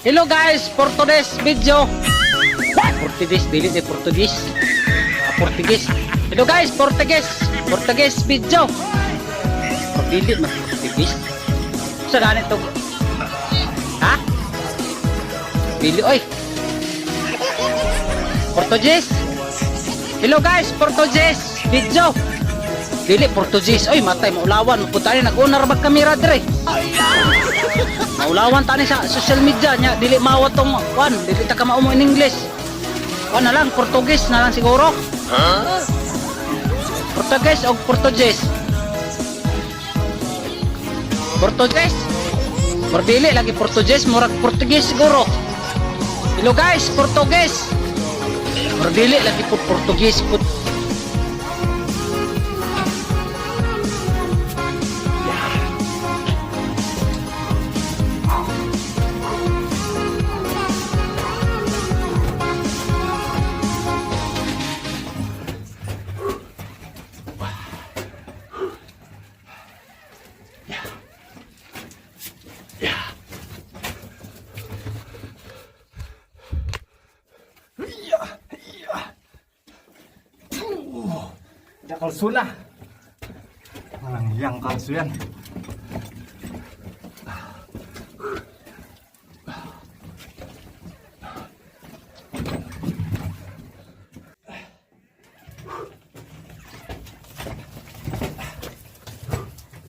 Hello guys, for today's video. Portuguese, dili de Portuguese. Portuguese. Hello guys, Portuguese video. Dili man Portuguese. Saan ito? Ha? Dili oy. Portuguese. Hello guys, Portuguese video. Dili Portuguese. Oy, matay maulawan, puta ni nag-unar bag kamera dire. Maulawan tani sa social media nya, dili mawat tong kwan, dili ta ka maumo in English. Kwan na lang Portuguese na lang siguro. Portuguese o Portuguese? Portuguese? Mordili lagi Portuguese, murag Portuguese siguro. Hello guys, Portuguese. Mordili lagi po Portuguese po. Ada kalsu lah. Malang yang kalsu yan.